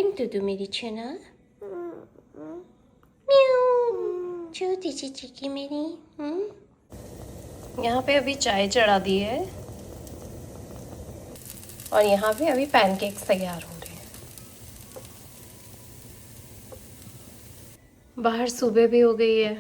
Drink to do मेरी छना। म्याऊ छोटी सी चिक्की मेरी। यहाँ पे अभी चाय चढ़ा दी है और यहाँ पे अभी पैनकेक्स तैयार हो रहे हैं। बाहर सुबह भी हो गई है।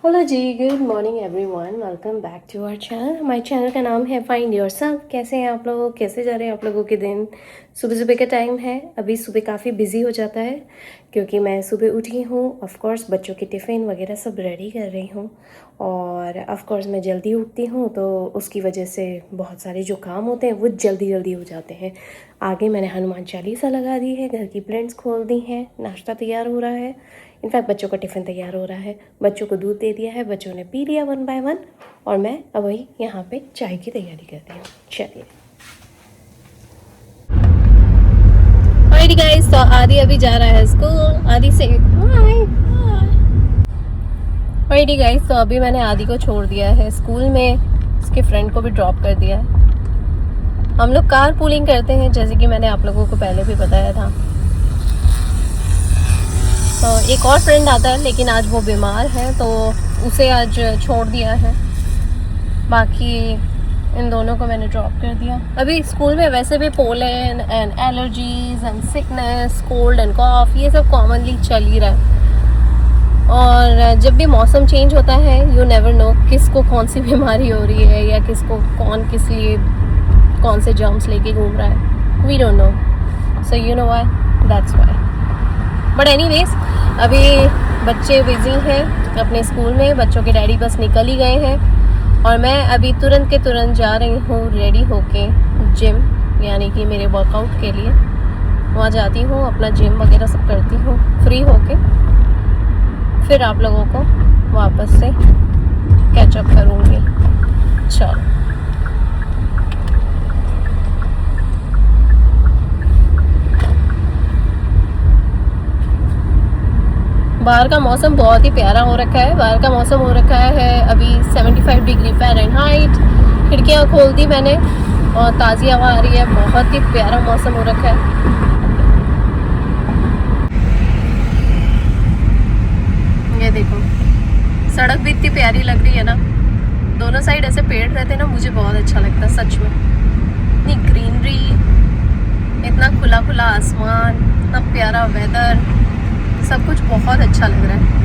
हेलो जी, good morning everyone, welcome back to our channel. हमारे चैनल का नाम है फाइंड योरसेल्फ। कैसे हैं आप लोग, कैसे जा रहे हैं आप लोगों के दिन? सुबह सुबह का टाइम है। अभी सुबह काफ़ी बिजी हो जाता है क्योंकि मैं सुबह उठी हूँ। ऑफ कोर्स बच्चों के टिफ़िन वगैरह सब रेडी कर रही हूँ और ऑफ कोर्स मैं जल्दी उठती हूँ तो उसकी वजह से बहुत सारे जो काम होते हैं वो जल्दी जल्दी हो जाते हैं। आगे मैंने हनुमान चालीसा लगा दी है, घर की प्लेट्स खोल दी हैं, नाश्ता तैयार हो रहा है। इनफैक्ट बच्चों का टिफ़िन तैयार हो रहा है। बच्चों को दूध दे दिया है, बच्चों ने पी लिया 1 बाय 1 और मैं अब वही यहाँ पे चाय की तैयारी कर रही हूँ। चलिए गाइस, तो आदि अभी जा रहा है स्कूल। आदि से हाय गाइस, तो अभी मैंने आदि को छोड़ दिया है स्कूल में, उसके फ्रेंड को भी ड्रॉप कर दिया है। हम लोग कार पूलिंग करते हैं जैसे कि मैंने आप लोगों को पहले भी बताया था। तो एक और फ्रेंड आता है लेकिन आज वो बीमार है तो उसे आज छोड़ दिया है। बाकी इन दोनों को मैंने ड्रॉप कर दिया। अभी स्कूल में वैसे भी pollen and allergies and sickness, cold and cough, ये सब कॉमनली चल ही रहा है। और जब भी मौसम चेंज होता है यू नेवर नो किसको कौन सी बीमारी हो रही है या किसको कौन किस लिए कौन से जर्म्स लेके घूम रहा है। We don't know, so you know why, that's why. But anyways, अभी बच्चे बिजी हैं अपने स्कूल में। बच्चों के डैडी बस निकल ही गए हैं और मैं अभी तुरंत के तुरंत जा रही हूँ रेडी होके जिम, यानी कि मेरे वर्कआउट के लिए। वहाँ जाती हूँ, अपना जिम वगैरह सब करती हूँ, फ्री होके फिर आप लोगों को वापस से कैचअप करूँगी। चलो, बाहर का मौसम बहुत ही प्यारा हो रखा है। बाहर का मौसम हो रखा है अभी 75 डिग्री फ़ारेनहाइट। खिड़कियाँ खोल दी मैंने और ताज़ी हवा आ रही है। बहुत ही प्यारा मौसम हो रखा है। ये देखो, सड़क भी इतनी प्यारी लग रही है ना। दोनों साइड ऐसे पेड़ रहते हैं ना, मुझे बहुत अच्छा लगता है सच में। इतनी ग्रीनरी, इतना खुला खुला आसमान, इतना प्यारा वेदर, सब कुछ बहुत अच्छा लग रहा है।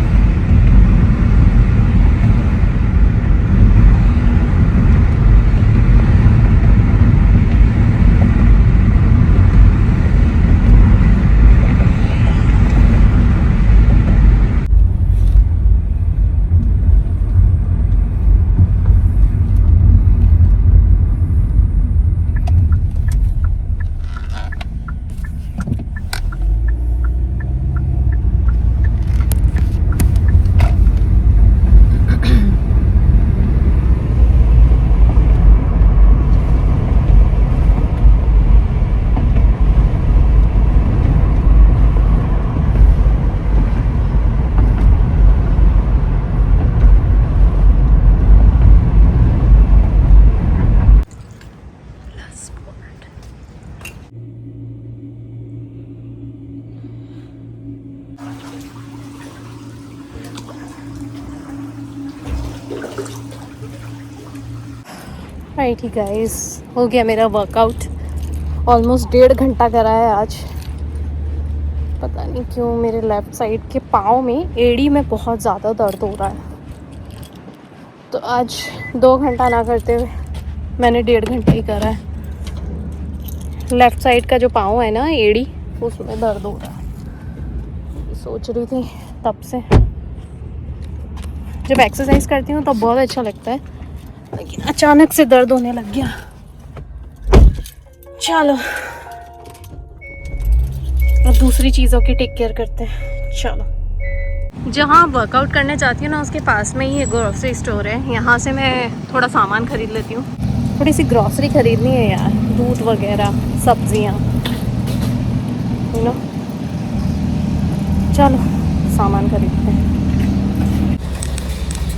राइट ही गाइस, हो गया मेरा वर्कआउट। ऑलमोस्ट 1.5 घंटा करा है आज। पता नहीं क्यों मेरे लेफ़्ट साइड के पाँव में, एड़ी में बहुत ज़्यादा दर्द हो रहा है। तो आज 2 घंटा ना करते हुए मैंने 1.5 घंटा ही करा है। लेफ़्ट साइड का जो पाँव है ना, एड़ी, उसमें दर्द हो रहा है। सोच रही थी तब से, जब एक्सरसाइज करती हूँ तब बहुत अच्छा लगता है, लेकिन अचानक से दर्द होने लग गया। चलो, अब दूसरी चीज़ों की टेक केयर करते हैं। चलो, जहाँ वर्कआउट करने जाती हूँ ना उसके पास में ही एक ग्रॉसरी स्टोर है। यहाँ से मैं थोड़ा सामान खरीद लेती हूँ। थोड़ी सी ग्रॉसरी खरीदनी है यार, दूध वगैरह, सब्जियाँ, यू नो। चलो सामान खरीदते हैं।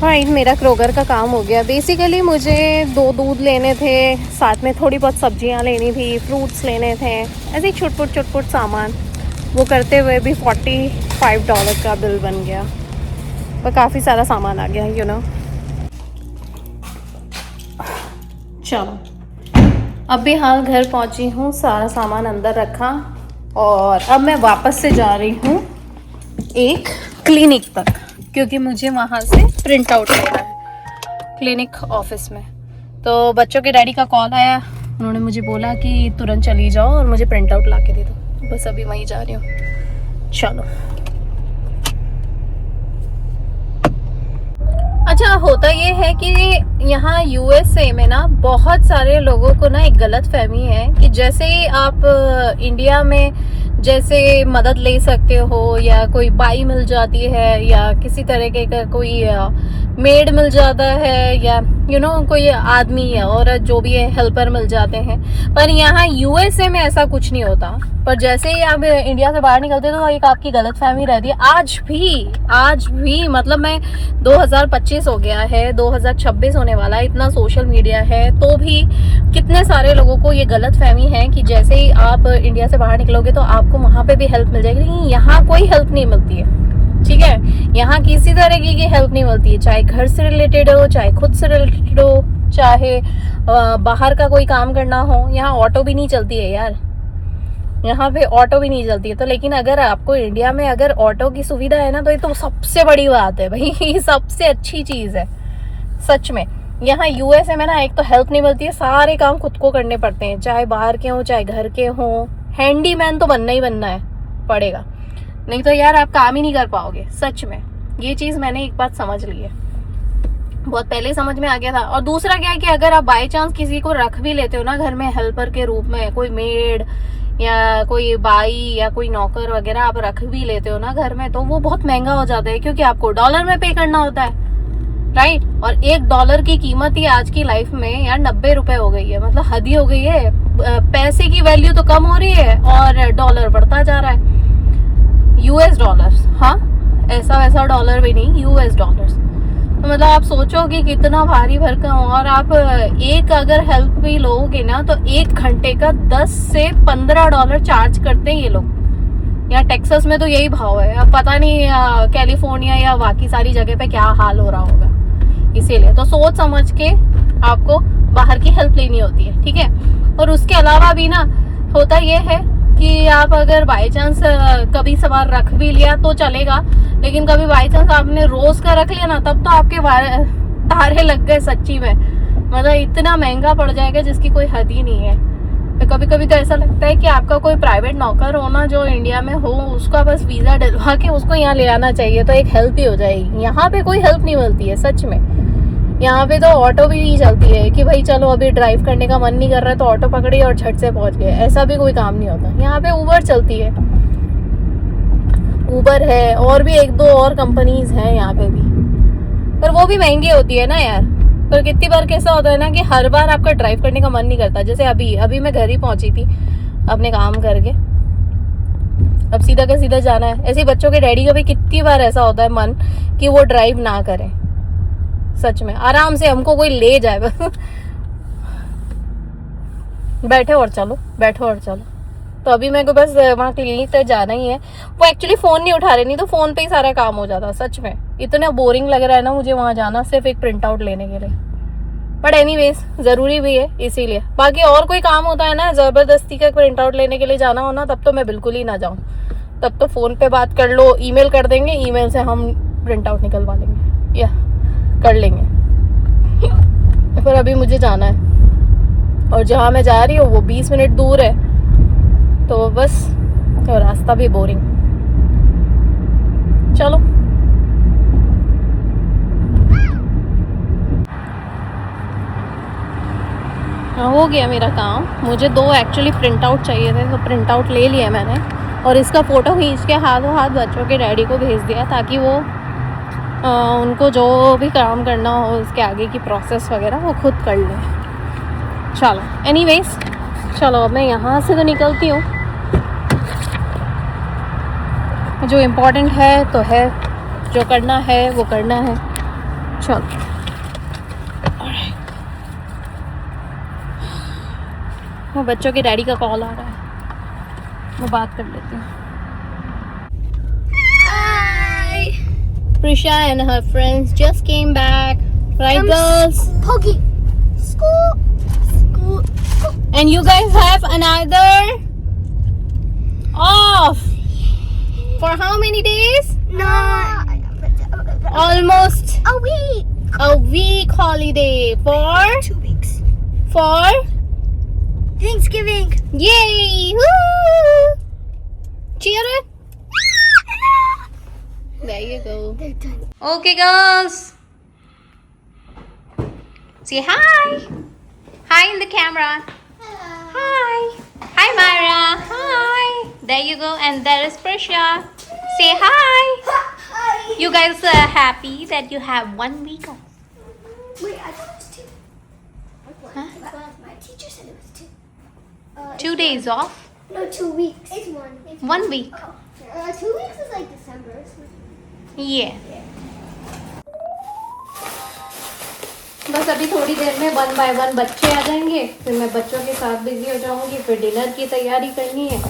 राइट, मेरा क्रोगर का काम हो गया। बेसिकली मुझे 2 दूध लेने थे, साथ में थोड़ी बहुत सब्जियां लेनी थी, फ्रूट्स लेने थे, ऐसे ही छुटपुट सामान। वो करते हुए भी $45 का बिल बन गया, पर काफ़ी सारा सामान आ गया, यू नो। चलो, अब भी हाल घर पहुंची हूँ, सारा सामान अंदर रखा और अब मैं वापस से जा रही हूँ एक क्लिनिक तक, क्योंकि मुझे वहाँ से प्रिंट आउट लेना है क्लिनिक ऑफिस में। तो बच्चों के डैडी का कॉल आया, उन्होंने मुझे बोला कि तुरंत चली जाओ और मुझे प्रिंट आउट ला के दे दो। बस अभी वहीं जा रही हूँ। चलो। अच्छा, होता ये है कि यहाँ यूएसए में ना बहुत सारे लोगों को ना एक गलत फहमी है कि जैसे आप इंडिया में जैसे मदद ले सकते हो या कोई बाई मिल जाती है या किसी तरह के का कोई मेड मिल जाता है या कोई आदमी या औरत जो भी है हेल्पर मिल जाते हैं, पर यहाँ यूएसए में ऐसा कुछ नहीं होता। पर जैसे ही आप इंडिया से बाहर निकलते तो एक आपकी गलतफहमी रहती है। आज भी मतलब मैं 2025 हो गया है, 2026 होने वाला है, इतना सोशल मीडिया है तो भी कितने सारे लोगों को ये गलतफहमी है कि जैसे ही आप इंडिया से बाहर निकलोगे तो आपको वहां पे भी हेल्प मिल जाएगी। लेकिन यहाँ कोई हेल्प नहीं मिलती है, ठीक है। यहाँ किसी तरह की हेल्प नहीं मिलती है, चाहे घर से रिलेटेड हो, चाहे खुद से रिलेटेड हो, चाहे बाहर का कोई काम करना हो। यहाँ ऑटो भी नहीं चलती है यार, यहाँ पे ऑटो भी नहीं चलती है। तो लेकिन अगर आपको इंडिया में अगर ऑटो की सुविधा है ना, तो ये तो सबसे बड़ी बात है भाई, सबसे अच्छी चीज है सच में। यहाँ यूएसए में ना एक तो हेल्प नहीं मिलती है, सारे काम खुद को करने पड़ते हैं, चाहे बाहर के हो चाहे घर के हो। हैंडीमैन तो बनना ही बनना है पड़ेगा, नहीं तो यार आप काम ही नहीं कर पाओगे सच में। ये चीज मैंने एक बात समझ ली है, बहुत पहले समझ में आ गया था। और दूसरा क्या है कि अगर आप बाय चांस किसी को रख भी लेते हो ना घर में हेल्पर के रूप में, कोई मेड या कोई बाई या कोई नौकर वगैरह आप रख भी लेते हो ना घर में, तो वो बहुत महंगा हो जाता है क्योंकि आपको डॉलर में पे करना होता है, राइट। और $1 की कीमत ही आज की लाइफ में यार 90 रुपए हो गई है, मतलब हद ही हो गई है। पैसे की वैल्यू तो कम हो रही है और डॉलर बढ़ता जा रहा है। यूएस डॉलर्स, हाँ, ऐसा वैसा डॉलर भी नहीं, यूएस डॉलर्स। तो मतलब आप सोचो कि कितना भारी भरकम। और आप एक अगर हेल्प भी लोगे ना तो 1 घंटे का $10 से $15 चार्ज करते हैं ये लोग। यहाँ टेक्सास में तो यही भाव है। अब पता नहीं कैलिफोर्निया या बाकी सारी जगह पे क्या हाल हो रहा होगा। इसीलिए तो सोच समझ के आपको बाहर की हेल्प लेनी होती है, ठीक है। और उसके अलावा भी ना होता ये है कि आप अगर बाई चांस कभी सवार रख भी लिया तो चलेगा, लेकिन कभी बाई चांस आपने रोज का रख लिया ना, तब तो आपके तारे लग गए सच्ची में। मतलब इतना महंगा पड़ जाएगा जिसकी कोई हद ही नहीं है। तो कभी कभी तो ऐसा लगता है कि आपका कोई प्राइवेट नौकर हो ना जो इंडिया में हो, उसका बस वीजा डलवा के उसको यहाँ ले आना चाहिए तो एक हेल्प ही हो जाएगी। यहाँ पे कोई हेल्प नहीं मिलती है सच में। यहाँ पे तो ऑटो भी नहीं चलती है कि भाई चलो अभी ड्राइव करने का मन नहीं कर रहा है तो ऑटो पकड़ी और झट से पहुंच गए, ऐसा भी कोई काम नहीं होता। यहाँ पे उबर चलती है, उबर है और भी 1-2 और कंपनीज हैं यहाँ पे भी, पर वो भी महंगी होती है ना यार। पर कितनी बार कैसा होता है ना कि हर बार आपका ड्राइव करने का मन नहीं करता। जैसे अभी मैं घर ही पहुंची थी अपने काम करके, अब सीधा का सीधा जाना है। ऐसे बच्चों के डैडी का भी कितनी बार ऐसा होता है मन कि वो ड्राइव ना करें, सच में आराम से हमको कोई ले जाए बैठो और चलो। तो अभी मेरे को बस वहाँ क्लिनिक तक जाना ही है। वो एक्चुअली फोन नहीं उठा रहे, नहीं तो फोन पे ही सारा काम हो जाता सच में। इतना बोरिंग लग रहा है ना मुझे वहाँ जाना सिर्फ एक प्रिंट आउट लेने के लिए। बट एनीवेज जरूरी भी है इसीलिए। बाकी और कोई काम होता है ना जबरदस्ती का प्रिंट आउट लेने के लिए जाना हो ना, तब तो मैं बिल्कुल ही ना जाऊँ। तब तो फोन पे बात कर लो, ईमेल कर देंगे, ईमेल से हम प्रिंट आउट निकलवा लेंगे या कर लेंगे। पर अभी मुझे जाना है और जहाँ मैं जा रही हूँ वो 20 मिनट दूर है, तो बस तो रास्ता भी बोरिंग। चलो हो गया मेरा काम। मुझे 2 एक्चुअली प्रिंट आउट चाहिए थे, तो प्रिंट आउट ले लिया मैंने और इसका फ़ोटो खींच के हाथों हाथ बच्चों के डैडी को भेज दिया ताकि वो उनको जो भी काम करना हो उसके आगे की प्रोसेस वगैरह वो खुद कर लें। चलो एनीवेज, चलो अब मैं यहाँ से तो निकलती हूँ। जो इम्पोर्टेंट है तो है, जो करना है वो करना है। चल वो बच्चों के डैडी का कॉल आ रहा है, वो बात कर लेती हूँ। Prisha and her friends just came back, right girls? Poggy. School. And you guys have another off for how many days? No. Almost A week. a week holiday for 2 weeks. Thanksgiving. Yay! Woo! Cheer it. There you go. They're done. Okay, girls. Say hi. Hi in the camera. Hi. Hi, Myra. Hi. There you go. And there is Prisha. Say hi. Hi. You guys are happy that you have 1 week off. Wait, I thought it was 2. Huh? My teacher said it was 2. 2 days off. No, 2 weeks. It's 1. 1 week. 2 weeks is like December. Yeah. बस अभी थोड़ी देर में 1 bye 1 बच्चे आ जाएंगे, फिर मैं बच्चों के साथ बिजी हो जाऊंगी, फिर डिनर की तैयारी करनी है।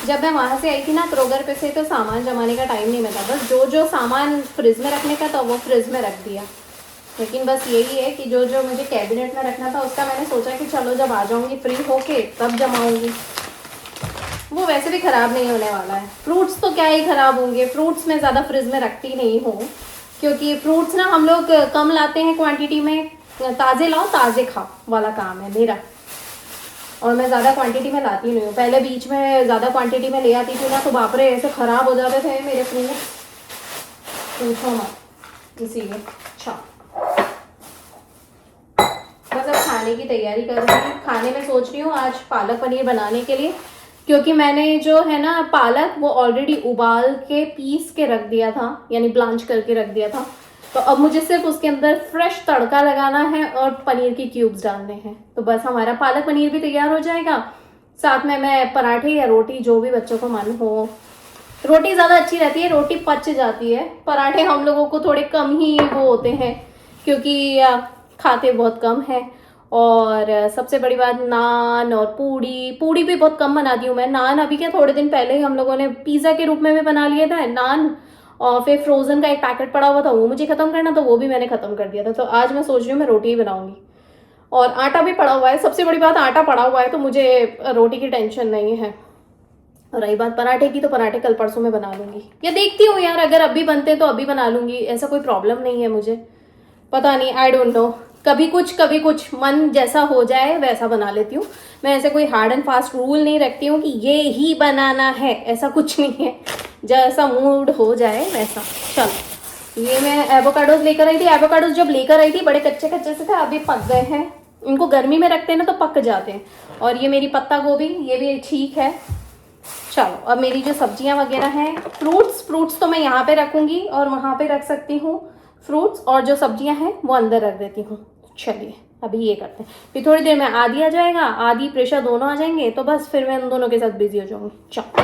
जब मैं वहाँ से आई थी ना क्रोगर पे से, तो सामान जमाने का टाइम नहीं मिला। बस जो सामान फ्रिज में रखने का था वो फ्रिज में रख दिया, लेकिन बस यही है कि जो मुझे कैबिनेट में रखना था उसका मैंने सोचा कि चलो जब आ जाऊंगी फ्री होके तब जमाऊंगी। वो वैसे भी ख़राब नहीं होने वाला है। फ्रूट्स तो क्या ही ख़राब होंगे, फ्रूट्स मैं ज़्यादा फ्रिज में रखती नहीं हूँ, क्योंकि फ्रूट्स ना हम लोग कम लाते हैं क्वांटिटी में। ताज़े लाओ ताज़े खाओ वाला काम है मेरा, और मैं ज़्यादा क्वांटिटी में लाती नहीं हूँ। पहले बीच में ज़्यादा क्वांटिटी में ले आती थी ना, तो बाप रे ऐसे ख़राब हो जाते थे मेरे फ्रूट्स, पूछो मत। इसीलिए अच्छा बस अब खाने की तैयारी कर रही हूँ। खाने में सोच रही हूँ आज पालक पनीर बनाने के लिए, क्योंकि मैंने जो है ना पालक वो ऑलरेडी उबाल के पीस के रख दिया था, यानी ब्लांच करके रख दिया था। तो अब मुझे सिर्फ उसके अंदर फ्रेश तड़का लगाना है और पनीर की क्यूब्स डालने हैं, तो बस हमारा पालक पनीर भी तैयार हो जाएगा। साथ में मैं पराठे या रोटी, जो भी बच्चों को मन हो। रोटी ज़्यादा अच्छी रहती है, रोटी पच जाती है। पराठे हम लोगों को थोड़े कम ही वो होते हैं, क्योंकि खाते बहुत कम है। और सबसे बड़ी बात, नान और पूड़ी भी बहुत कम बनाती हूँ मैं। नान अभी क्या थोड़े दिन पहले ही हम लोगों ने पिज़्ज़ा के रूप में भी बना लिया था नान, और फिर फ्रोज़न का एक पैकेट पड़ा हुआ था, वो मुझे ख़त्म करना, तो वो भी मैंने ख़त्म कर दिया था। तो आज मैं सोच रही हूँ मैं रोटी ही बनाऊँगी, और आटा भी पड़ा हुआ है। सबसे बड़ी बात, आटा पड़ा हुआ है तो मुझे रोटी की टेंशन नहीं है। रही बात पराठे की, तो पराठे कल परसों में बना लूँगी, या देखती हूँ यार, अगर अभी बनते तो अभी बना लूँगी, ऐसा कोई प्रॉब्लम नहीं है मुझे। पता नहीं, आई डोंट नो, कभी कुछ मन जैसा हो जाए वैसा बना लेती हूँ मैं। ऐसे कोई हार्ड एंड फास्ट रूल नहीं रखती हूँ कि ये ही बनाना है, ऐसा कुछ नहीं है, जैसा मूड हो जाए वैसा। चलो, ये मैं एवोकाडोज लेकर आई थी। एवोकाडोज जब लेकर आई थी बड़े कच्चे से थे, अभी पक गए हैं। इनको गर्मी में रखते हैं ना तो पक जाते हैं। और ये मेरी पत्ता गोभी, ये भी ठीक है। चलो, अब मेरी जो सब्जियां वगैरह हैं, फ्रूट्स तो मैं यहाँ पे रखूँगी और वहाँ पे रख सकती हूँ फ्रूट्स, और जो सब्जियां हैं वो अंदर रख देती हूँ। चलिए अभी ये करते हैं, फिर थोड़ी देर में आदि आ जाएगा, आदि प्रेशा दोनों आ जाएंगे, तो बस फिर मैं उन दोनों के साथ बिजी हो जाऊंगी। चलो।